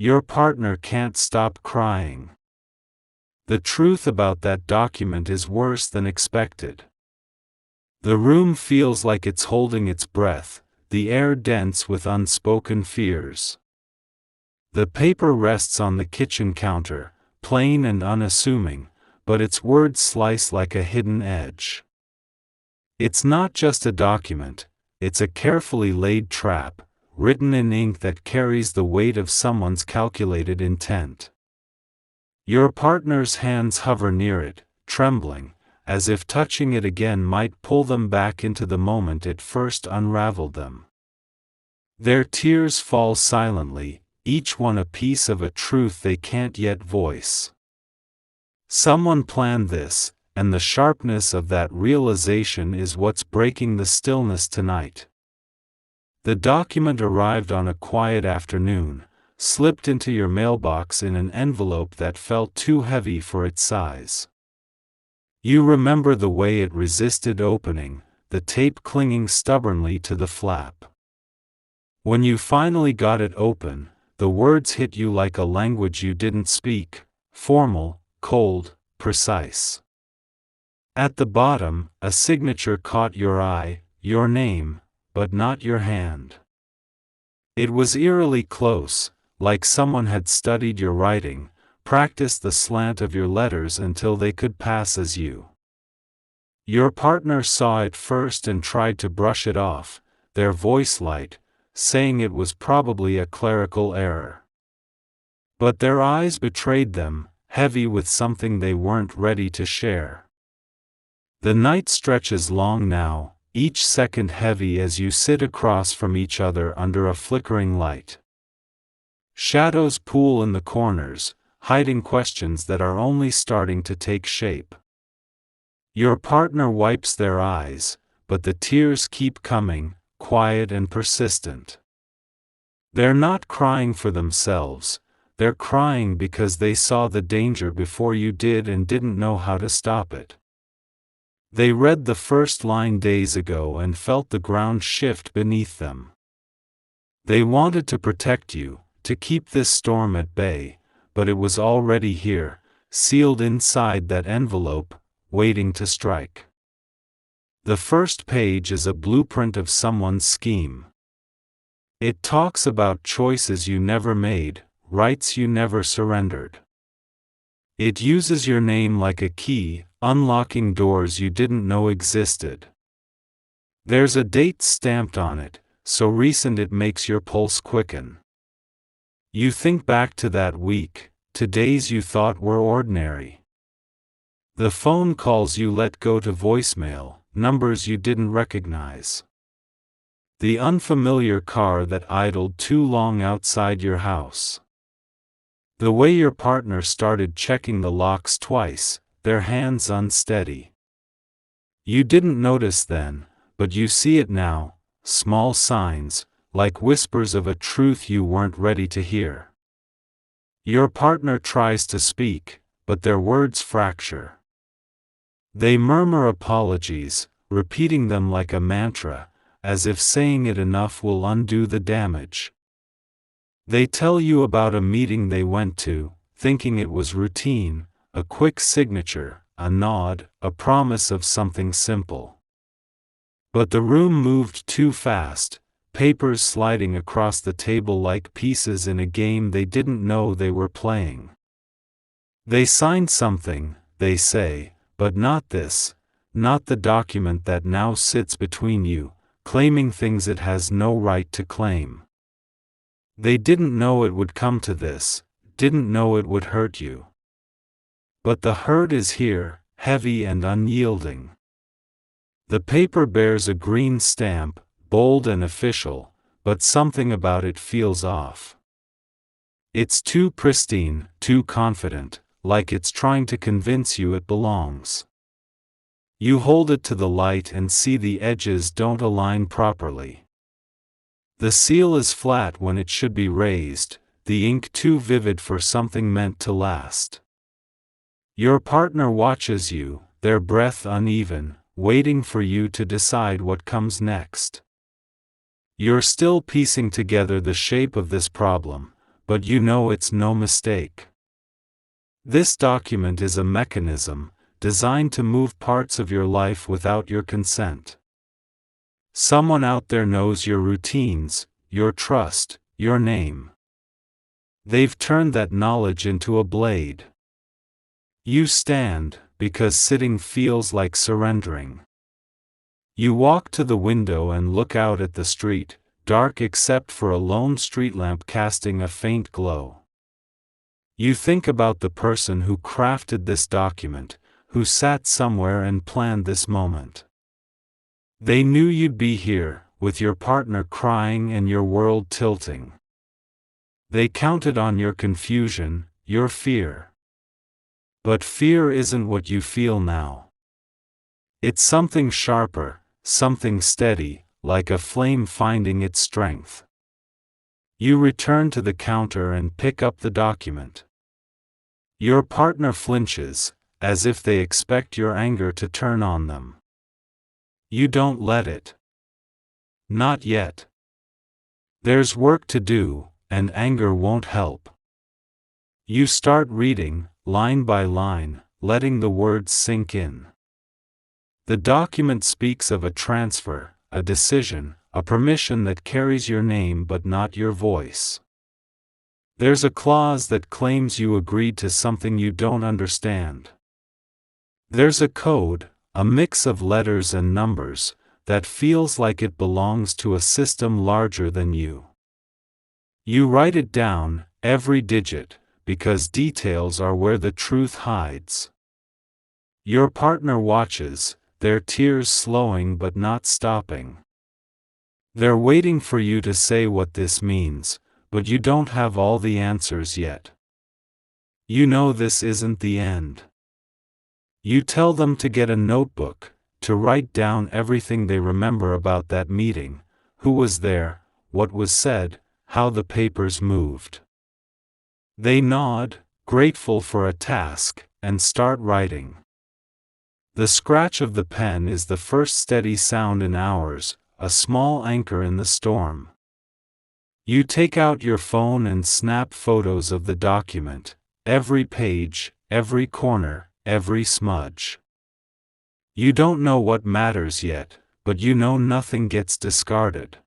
Your partner can't stop crying. The truth about that document is worse than expected. The room feels like it's holding its breath, the air dense with unspoken fears. The paper rests on the kitchen counter, plain and unassuming, but its words slice like a hidden edge. It's not just a document, it's a carefully laid trap, written in ink that carries the weight of someone's calculated intent. Your partner's hands hover near it, trembling, as if touching it again might pull them back into the moment it first unraveled them. Their tears fall silently, each one a piece of a truth they can't yet voice. Someone planned this, and the sharpness of that realization is what's breaking the stillness tonight. The document arrived on a quiet afternoon, slipped into your mailbox in an envelope that felt too heavy for its size. You remember the way it resisted opening, the tape clinging stubbornly to the flap. When you finally got it open, the words hit you like a language you didn't speak, formal, cold, precise. At the bottom, a signature caught your eye, your name, but not your hand. It was eerily close, like someone had studied your writing, practiced the slant of your letters until they could pass as you. Your partner saw it first and tried to brush it off, their voice light, saying it was probably a clerical error. But their eyes betrayed them, heavy with something they weren't ready to share. The night stretches long now, each second heavy as you sit across from each other under a flickering light. Shadows pool in the corners, hiding questions that are only starting to take shape. Your partner wipes their eyes, but the tears keep coming, quiet and persistent. They're not crying for themselves, they're crying because they saw the danger before you did and didn't know how to stop it. They read the first line days ago and felt the ground shift beneath them. They wanted to protect you, to keep this storm at bay, but it was already here, sealed inside that envelope, waiting to strike. The first page is a blueprint of someone's scheme. It talks about choices you never made, rights you never surrendered. It uses your name like a key, unlocking doors you didn't know existed. There's a date stamped on it, so recent it makes your pulse quicken. You think back to that week, to days you thought were ordinary. The phone calls you let go to voicemail, numbers you didn't recognize. The unfamiliar car that idled too long outside your house. The way your partner started checking the locks twice, their hands unsteady. You didn't notice then, but you see it now, small signs, like whispers of a truth you weren't ready to hear. Your partner tries to speak, but their words fracture. They murmur apologies, repeating them like a mantra, as if saying it enough will undo the damage. They tell you about a meeting they went to, thinking it was routine, a quick signature, a nod, a promise of something simple. But the room moved too fast, papers sliding across the table like pieces in a game they didn't know they were playing. They signed something, they say, but not this, not the document that now sits between you, claiming things it has no right to claim. They didn't know it would come to this, didn't know it would hurt you. But the hurt is here, heavy and unyielding. The paper bears a green stamp, bold and official, but something about it feels off. It's too pristine, too confident, like it's trying to convince you it belongs. You hold it to the light and see the edges don't align properly. The seal is flat when it should be raised, the ink too vivid for something meant to last. Your partner watches you, their breath uneven, waiting for you to decide what comes next. You're still piecing together the shape of this problem, but you know it's no mistake. This document is a mechanism designed to move parts of your life without your consent. Someone out there knows your routines, your trust, your name. They've turned that knowledge into a blade. You stand, because sitting feels like surrendering. You walk to the window and look out at the street, dark except for a lone street lamp casting a faint glow. You think about the person who crafted this document, who sat somewhere and planned this moment. They knew you'd be here, with your partner crying and your world tilting. They counted on your confusion, your fear. But fear isn't what you feel now. It's something sharper, something steady, like a flame finding its strength. You return to the counter and pick up the document. Your partner flinches, as if they expect your anger to turn on them. You don't let it. Not yet. There's work to do, and anger won't help. You start reading, line by line, letting the words sink in. The document speaks of a transfer, a decision, a permission that carries your name but not your voice. There's a clause that claims you agreed to something you don't understand. There's a code, a mix of letters and numbers, that feels like it belongs to a system larger than you. You write it down, every digit, because details are where the truth hides. Your partner watches, their tears slowing but not stopping. They're waiting for you to say what this means, but you don't have all the answers yet. You know this isn't the end. You tell them to get a notebook, to write down everything they remember about that meeting, who was there, what was said, how the papers moved. They nod, grateful for a task, and start writing. The scratch of the pen is the first steady sound in hours, a small anchor in the storm. You take out your phone and snap photos of the document, every page, every corner, every smudge. You don't know what matters yet, but you know nothing gets discarded.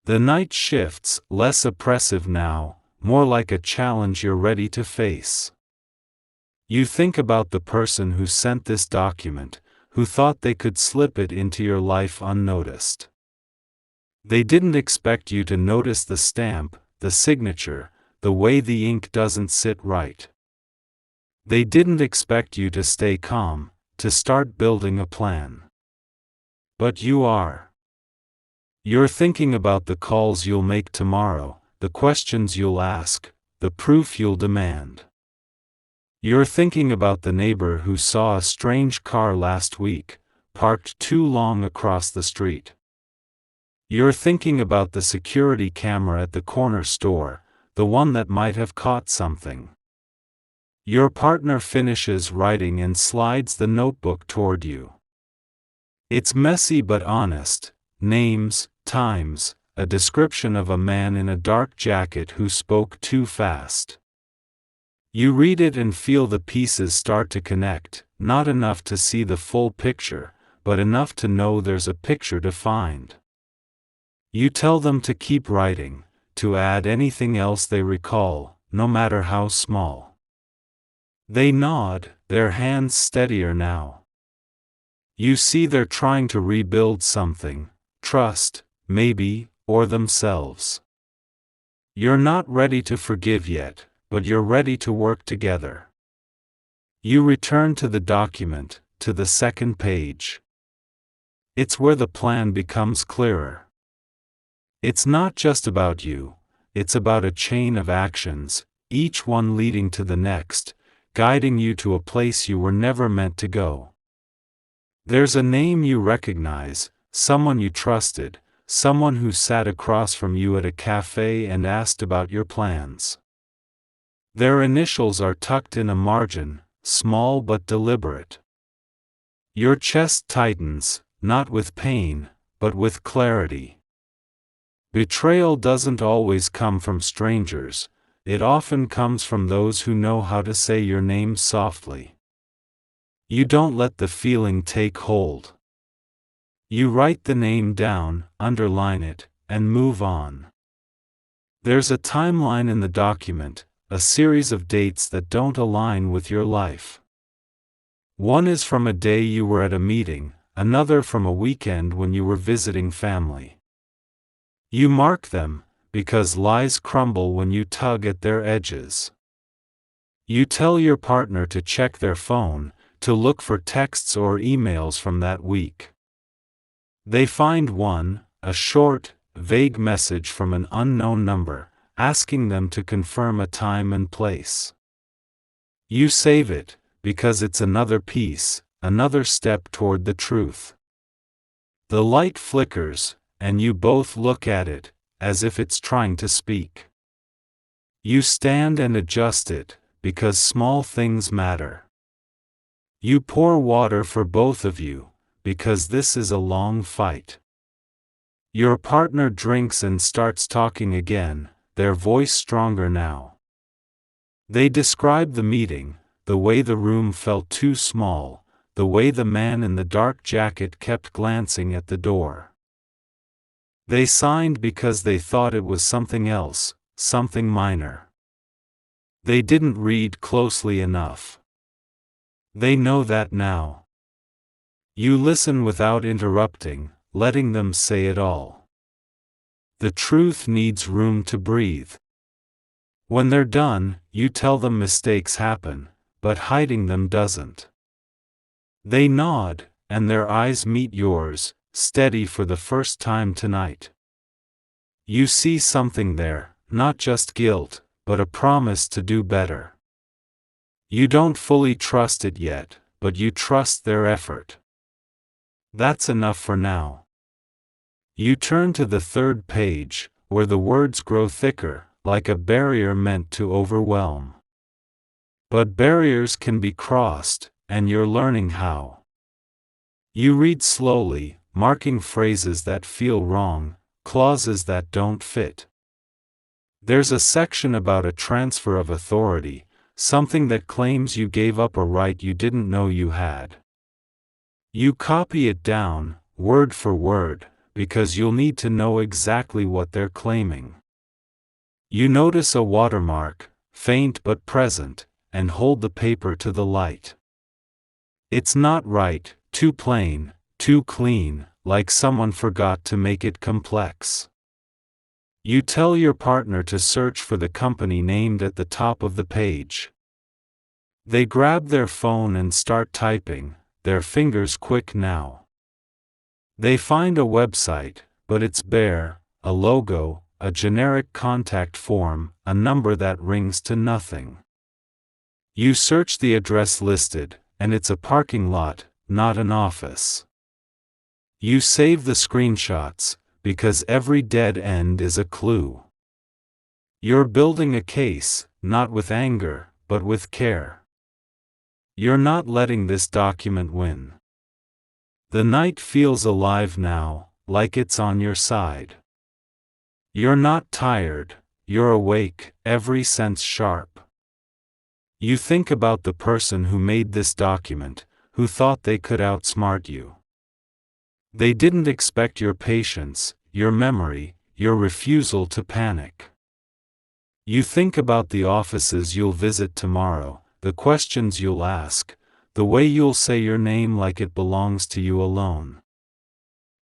The night shifts, less oppressive now, more like a challenge you're ready to face. You think about the person who sent this document, who thought they could slip it into your life unnoticed. They didn't expect you to notice the stamp, the signature, the way the ink doesn't sit right. They didn't expect you to stay calm, to start building a plan. But you are. You're thinking about the calls you'll make tomorrow, the questions you'll ask, the proof you'll demand. You're thinking about the neighbor who saw a strange car last week, parked too long across the street. You're thinking about the security camera at the corner store, the one that might have caught something. Your partner finishes writing and slides the notebook toward you. It's messy but honest, names, times, a description of a man in a dark jacket who spoke too fast. You read it and feel the pieces start to connect, not enough to see the full picture, but enough to know there's a picture to find. You tell them to keep writing, to add anything else they recall, no matter how small. They nod, their hands steadier now. You see they're trying to rebuild something, trust, maybe, or themselves. You're not ready to forgive yet, but you're ready to work together. You return to the document, to the second page. It's where the plan becomes clearer. It's not just about you, it's about a chain of actions, each one leading to the next, guiding you to a place you were never meant to go. There's a name you recognize, someone you trusted, someone who sat across from you at a cafe and asked about your plans. Their initials are tucked in a margin, small but deliberate. Your chest tightens, not with pain, but with clarity. Betrayal doesn't always come from strangers, it often comes from those who know how to say your name softly. You don't let the feeling take hold. You write the name down, underline it, and move on. There's a timeline in the document, a series of dates that don't align with your life. One is from a day you were at a meeting, another from a weekend when you were visiting family. You mark them, because lies crumble when you tug at their edges. You tell your partner to check their phone, to look for texts or emails from that week. They find one, a short, vague message from an unknown number, asking them to confirm a time and place. You save it, because it's another piece, another step toward the truth. The light flickers, and you both look at it, as if it's trying to speak. You stand and adjust it, because small things matter. You pour water for both of you, because this is a long fight. Your partner drinks and starts talking again, their voice stronger now. They describe the meeting, the way the room felt too small, the way the man in the dark jacket kept glancing at the door. They signed because they thought it was something else, something minor. They didn't read closely enough. They know that now. You listen without interrupting, letting them say it all. The truth needs room to breathe. When they're done, you tell them mistakes happen, but hiding them doesn't. They nod, and their eyes meet yours, steady for the first time tonight. You see something there, not just guilt, but a promise to do better. You don't fully trust it yet, but you trust their effort. That's enough for now. You turn to the third page, where the words grow thicker, like a barrier meant to overwhelm. But barriers can be crossed, and you're learning how. You read slowly, marking phrases that feel wrong, clauses that don't fit. There's a section about a transfer of authority, something that claims you gave up a right you didn't know you had. You copy it down, word for word, because you'll need to know exactly what they're claiming. You notice a watermark, faint but present, and hold the paper to the light. It's not right, too plain, too clean, like someone forgot to make it complex. You tell your partner to search for the company named at the top of the page. They grab their phone and start typing, their fingers quick now. They find a website, but it's bare, a logo, a generic contact form, a number that rings to nothing. You search the address listed, and it's a parking lot, not an office. You save the screenshots, because every dead end is a clue. You're building a case, not with anger, but with care. You're not letting this document win. The night feels alive now, like it's on your side. You're not tired, you're awake, every sense sharp. You think about the person who made this document, who thought they could outsmart you. They didn't expect your patience, your memory, your refusal to panic. You think about the offices you'll visit tomorrow, the questions you'll ask, the way you'll say your name like it belongs to you alone.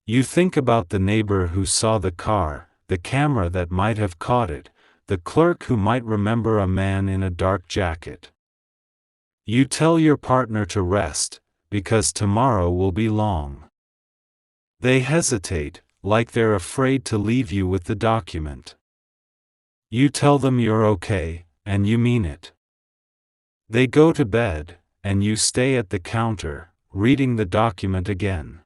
You think about the neighbor who saw the car, the camera that might have caught it, the clerk who might remember a man in a dark jacket. You tell your partner to rest, because tomorrow will be long. They hesitate, like they're afraid to leave you with the document. You tell them you're okay, and you mean it. They go to bed, and you stay at the counter, reading the document again.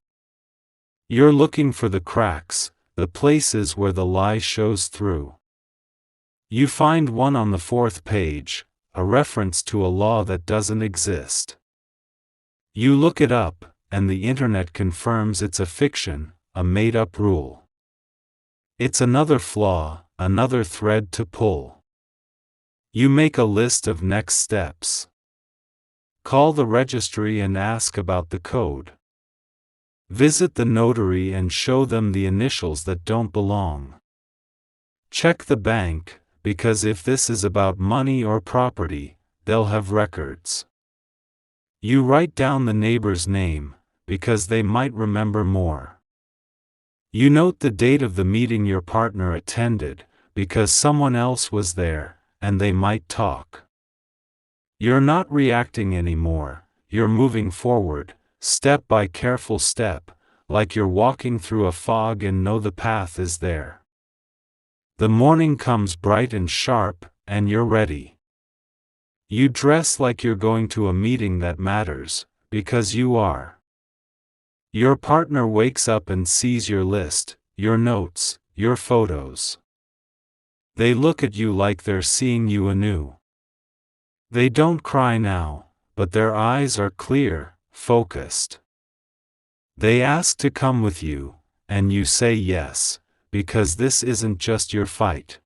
You're looking for the cracks, the places where the lie shows through. You find one on the fourth page, a reference to a law that doesn't exist. You look it up, and the internet confirms it's a fiction, a made-up rule. It's another flaw, another thread to pull. You make a list of next steps. Call the registry and ask about the code. Visit the notary and show them the initials that don't belong. Check the bank, because if this is about money or property, they'll have records. You write down the neighbor's name, because they might remember more. You note the date of the meeting your partner attended, because someone else was there, and they might talk. You're not reacting anymore, you're moving forward, step by careful step, like you're walking through a fog and know the path is there. The morning comes bright and sharp, and you're ready. You dress like you're going to a meeting that matters, because you are. Your partner wakes up and sees your list, your notes, your photos. They look at you like they're seeing you anew. They don't cry now, but their eyes are clear, focused. They ask to come with you, and you say yes, because this isn't just your fight.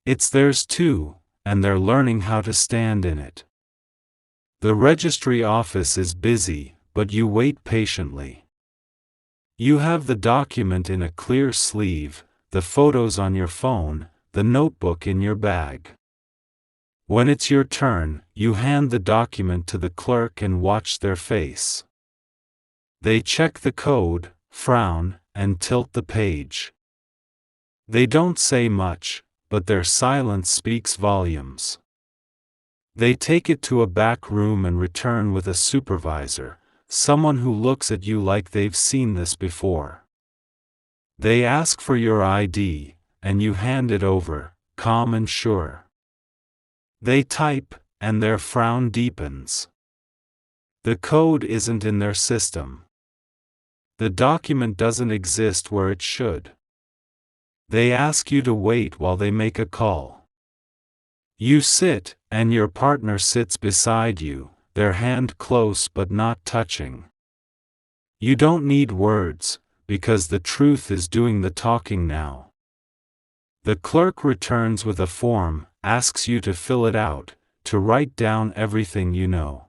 It's theirs too, and they're learning how to stand in it. The registry office is busy, but you wait patiently. You have the document in a clear sleeve, the photos on your phone, the notebook in your bag. When it's your turn, you hand the document to the clerk and watch their face. They check the code, frown, and tilt the page. They don't say much, but their silence speaks volumes. They take it to a back room and return with a supervisor, someone who looks at you like they've seen this before. They ask for your ID, and you hand it over, calm and sure. They type, and their frown deepens. The code isn't in their system. The document doesn't exist where it should. They ask you to wait while they make a call. You sit, and your partner sits beside you, their hand close but not touching. You don't need words, because the truth is doing the talking now. The clerk returns with a form, asks you to fill it out, to write down everything you know.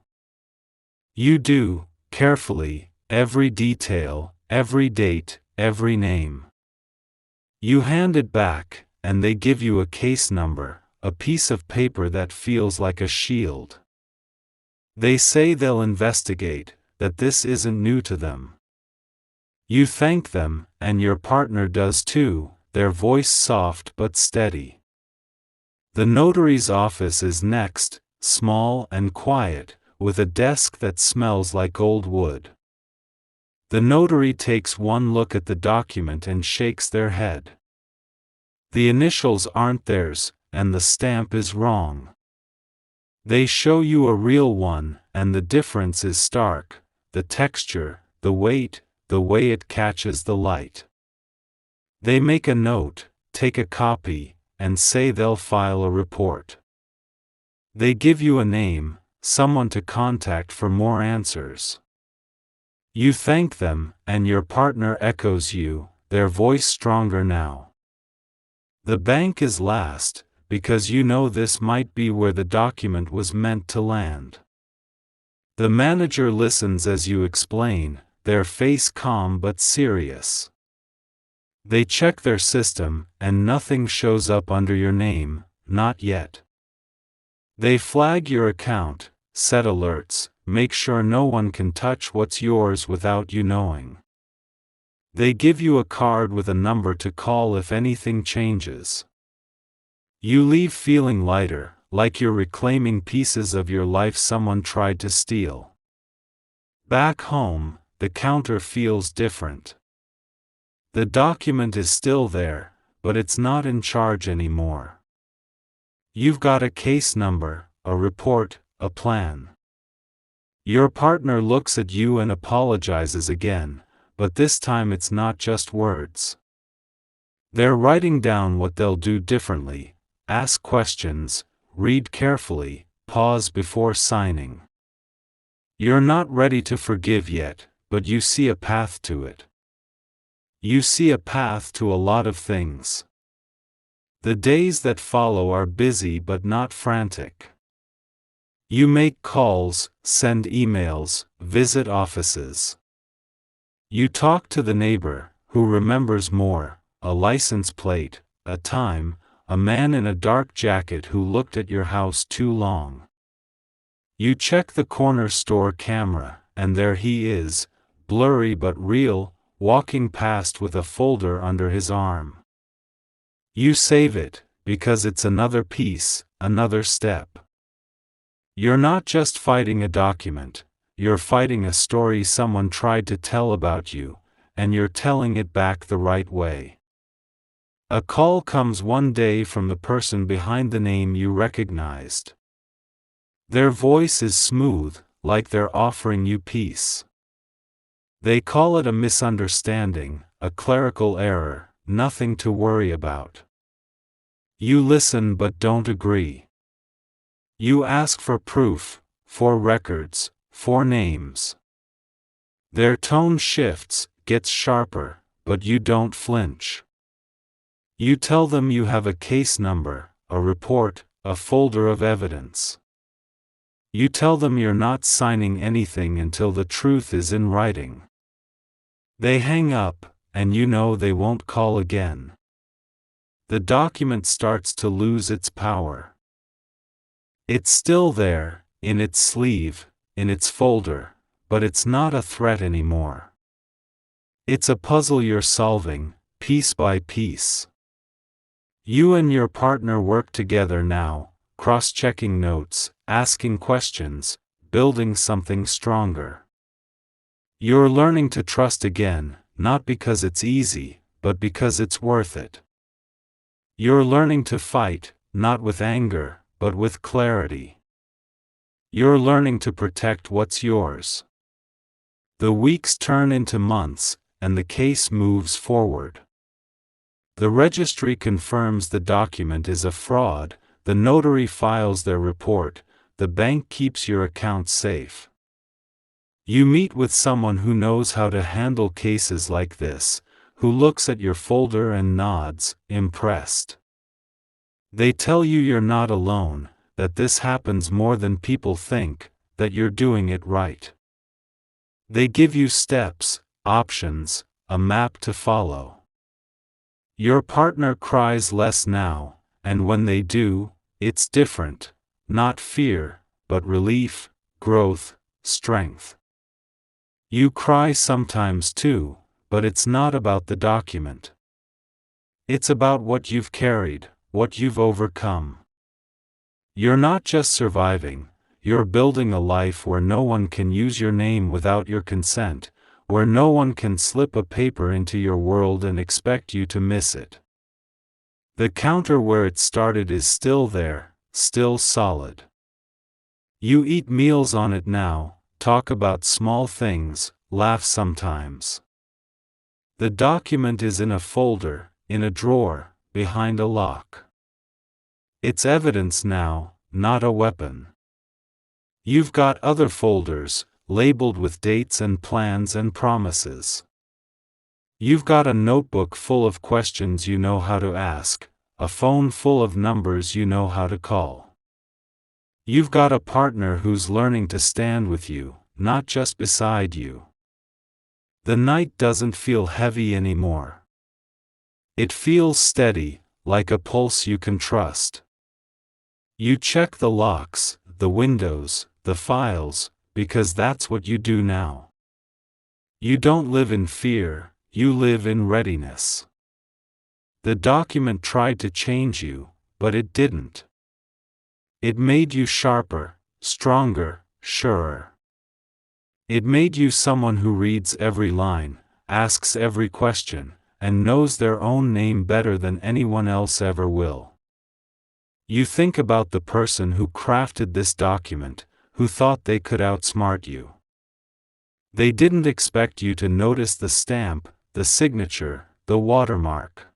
You do, carefully, every detail, every date, every name. You hand it back, and they give you a case number, a piece of paper that feels like a shield. They say they'll investigate, that this isn't new to them. You thank them, and your partner does too, their voice soft but steady. The notary's office is next, small and quiet, with a desk that smells like old wood. The notary takes one look at the document and shakes their head. The initials aren't theirs, and the stamp is wrong. They show you a real one, and the difference is stark, the texture, the weight, the way it catches the light. They make a note, take a copy, and say they'll file a report. They give you a name, someone to contact for more answers. You thank them, and your partner echoes you, their voice stronger now. The bank is last, because you know this might be where the document was meant to land. The manager listens as you explain, their face calm but serious. They check their system, and nothing shows up under your name, not yet. They flag your account, set alerts, make sure no one can touch what's yours without you knowing. They give you a card with a number to call if anything changes. You leave feeling lighter, like you're reclaiming pieces of your life someone tried to steal. Back home, the counter feels different. The document is still there, but it's not in charge anymore. You've got a case number, a report, a plan. Your partner looks at you and apologizes again, but this time it's not just words. They're writing down what they'll do differently, ask questions, read carefully, pause before signing. You're not ready to forgive yet, but you see a path to it. You see a path to a lot of things. The days that follow are busy but not frantic. You make calls, send emails, visit offices. You talk to the neighbor, who remembers more, a license plate, a time, a man in a dark jacket who looked at your house too long. You check the corner store camera, and there he is, blurry but real, walking past with a folder under his arm. You save it, because it's another piece, another step. You're not just fighting a document, you're fighting a story someone tried to tell about you, and you're telling it back the right way. A call comes one day from the person behind the name you recognized. Their voice is smooth, like they're offering you peace. They call it a misunderstanding, a clerical error, nothing to worry about. You listen but don't agree. You ask for proof, for records, for names. Their tone shifts, gets sharper, but you don't flinch. You tell them you have a case number, a report, a folder of evidence. You tell them you're not signing anything until the truth is in writing. They hang up, and you know they won't call again. The document starts to lose its power. It's still there, in its sleeve, in its folder, but it's not a threat anymore. It's a puzzle you're solving, piece by piece. You and your partner work together now, cross-checking notes, asking questions, building something stronger. You're learning to trust again, not because it's easy, but because it's worth it. You're learning to fight, not with anger, but with clarity. You're learning to protect what's yours. The weeks turn into months, and the case moves forward. The registry confirms the document is a fraud, the notary files their report, the bank keeps your account safe. You meet with someone who knows how to handle cases like this, who looks at your folder and nods, impressed. They tell you you're not alone, that this happens more than people think, that you're doing it right. They give you steps, options, a map to follow. Your partner cries less now, and when they do, it's different, not fear, but relief, growth, strength. You cry sometimes too, but it's not about the document. It's about what you've carried, what you've overcome. You're not just surviving, you're building a life where no one can use your name without your consent, where no one can slip a paper into your world and expect you to miss it. The counter where it started is still there, still solid. You eat meals on it now, talk about small things, laugh sometimes. The document is in a folder, in a drawer, behind a lock. It's evidence now, not a weapon. You've got other folders, labeled with dates and plans and promises. You've got a notebook full of questions you know how to ask, a phone full of numbers you know how to call. You've got a partner who's learning to stand with you, not just beside you. The night doesn't feel heavy anymore. It feels steady, like a pulse you can trust. You check the locks, the windows, the files, because that's what you do now. You don't live in fear, you live in readiness. The document tried to change you, but it didn't. It made you sharper, stronger, surer. It made you someone who reads every line, asks every question, and knows their own name better than anyone else ever will. You think about the person who crafted this document, who thought they could outsmart you. They didn't expect you to notice the stamp, the signature, the watermark.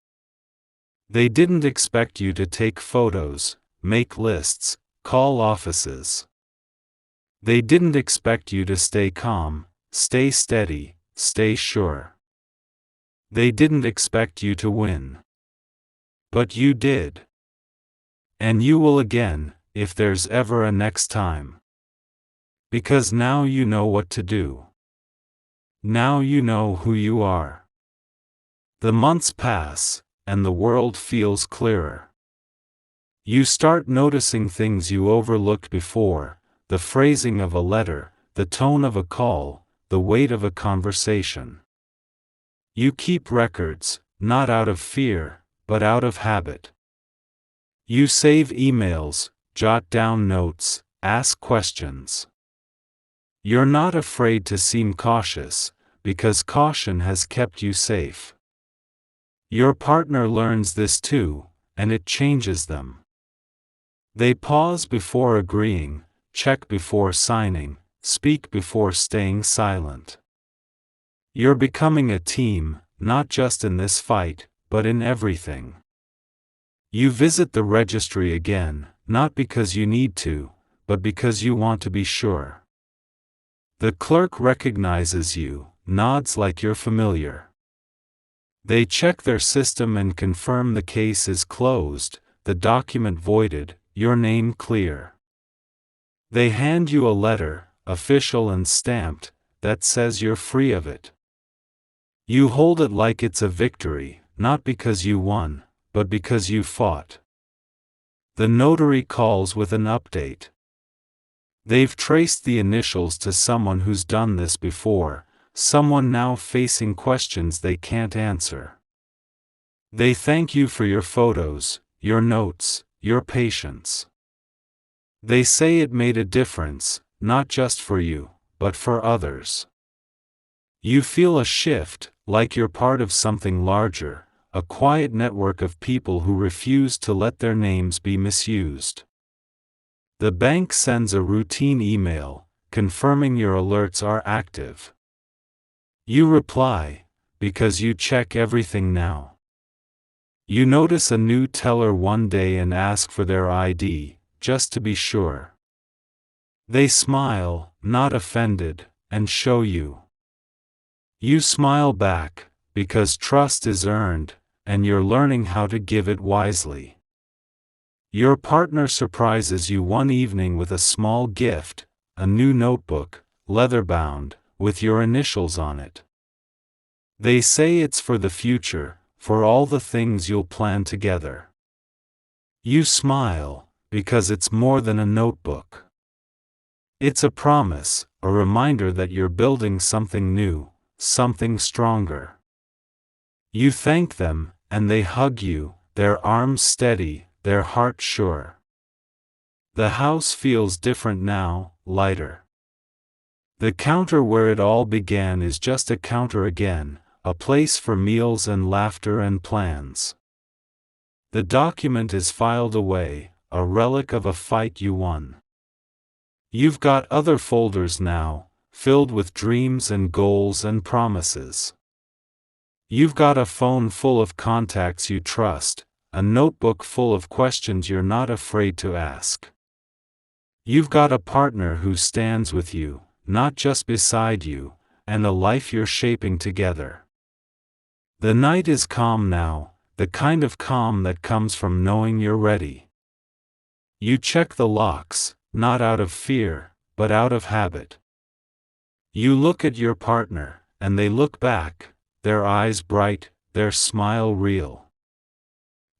They didn't expect you to take photos, make lists, call offices. They didn't expect you to stay calm, stay steady, stay sure. They didn't expect you to win. But you did. And you will again, if there's ever a next time. Because now you know what to do. Now you know who you are. The months pass, and the world feels clearer. You start noticing things you overlooked before, the phrasing of a letter, the tone of a call, the weight of a conversation. You keep records, not out of fear, but out of habit. You save emails, jot down notes, ask questions. You're not afraid to seem cautious, because caution has kept you safe. Your partner learns this too, and it changes them. They pause before agreeing, check before signing, speak before staying silent. You're becoming a team, not just in this fight, but in everything. You visit the registry again, not because you need to, but because you want to be sure. The clerk recognizes you, nods like you're familiar. They check their system and confirm the case is closed, the document voided, your name clear. They hand you a letter, official and stamped, that says you're free of it. You hold it like it's a victory, not because you won, but because you fought. The notary calls with an update. They've traced the initials to someone who's done this before, someone now facing questions they can't answer. They thank you for your photos, your notes, your patience. They say it made a difference, not just for you, but for others. You feel a shift, like you're part of something larger, a quiet network of people who refuse to let their names be misused. The bank sends a routine email, confirming your alerts are active. You reply, because you check everything now. You notice a new teller one day and ask for their ID, just to be sure. They smile, not offended, and show you. You smile back, because trust is earned, and you're learning how to give it wisely. Your partner surprises you one evening with a small gift, a new notebook, leather-bound, with your initials on it. They say it's for the future, for all the things you'll plan together. You smile, because it's more than a notebook. It's a promise, a reminder that you're building something new, something stronger. You thank them, and they hug you, their arms steady, their heart sure. The house feels different now, lighter. The counter where it all began is just a counter again, a place for meals and laughter and plans. The document is filed away, a relic of a fight you won. You've got other folders now, filled with dreams and goals and promises. You've got a phone full of contacts you trust, a notebook full of questions you're not afraid to ask. You've got a partner who stands with you, not just beside you, and a life you're shaping together. The night is calm now, the kind of calm that comes from knowing you're ready. You check the locks, not out of fear, but out of habit. You look at your partner, and they look back, their eyes bright, their smile real.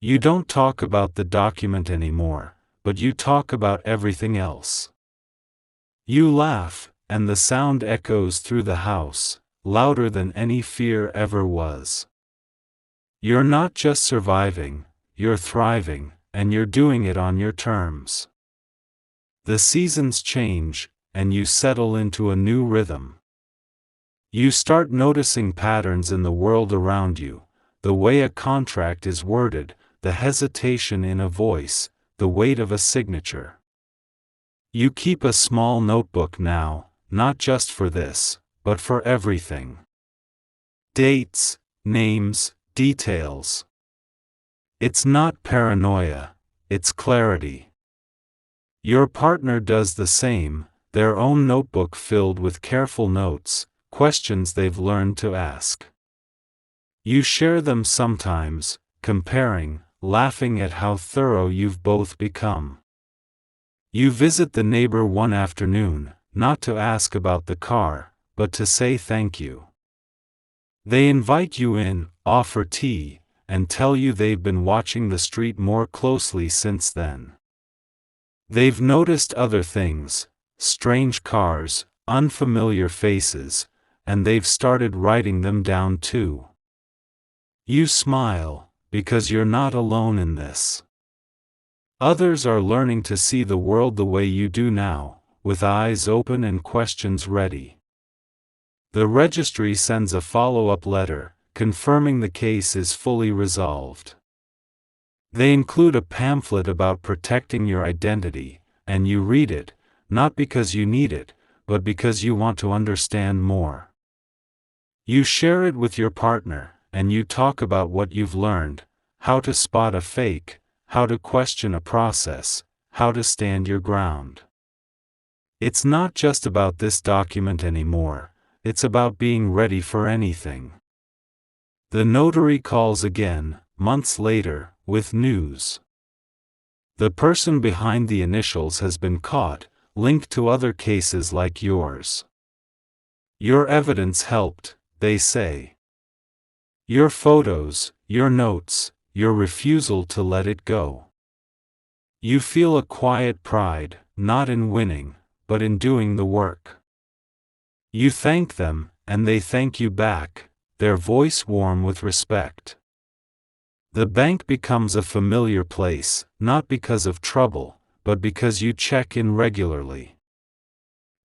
You don't talk about the document anymore, but you talk about everything else. You laugh, and the sound echoes through the house, louder than any fear ever was. You're not just surviving, you're thriving, and you're doing it on your terms. The seasons change, and you settle into a new rhythm. You start noticing patterns in the world around you, the way a contract is worded, the hesitation in a voice, the weight of a signature. You keep a small notebook now, not just for this, but for everything. Dates, names, details. It's not paranoia, it's clarity. Your partner does the same, their own notebook filled with careful notes, questions they've learned to ask. You share them sometimes, comparing, laughing at how thorough you've both become. You visit the neighbor one afternoon, not to ask about the car, but to say thank you. They invite you in, offer tea, and tell you they've been watching the street more closely since then. They've noticed other things, strange cars, unfamiliar faces, and they've started writing them down too. You smile, because you're not alone in this. Others are learning to see the world the way you do now, with eyes open and questions ready. The registry sends a follow-up letter, confirming the case is fully resolved. They include a pamphlet about protecting your identity, and you read it, not because you need it, but because you want to understand more. You share it with your partner, and you talk about what you've learned, how to spot a fake, how to question a process, how to stand your ground. It's not just about this document anymore, it's about being ready for anything. The notary calls again, months later, with news. The person behind the initials has been caught, linked to other cases like yours. Your evidence helped, they say. Your photos, your notes, your refusal to let it go. You feel a quiet pride, not in winning, but in doing the work. You thank them, and they thank you back, their voice warm with respect. The bank becomes a familiar place, not because of trouble, but because you check in regularly.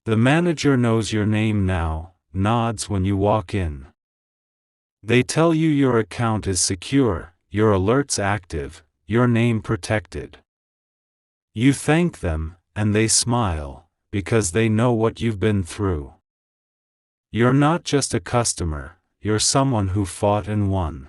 The manager knows your name now, nods when you walk in. They tell you your account is secure, your alerts active, your name protected. You thank them, and they smile, because they know what you've been through. You're not just a customer, you're someone who fought and won.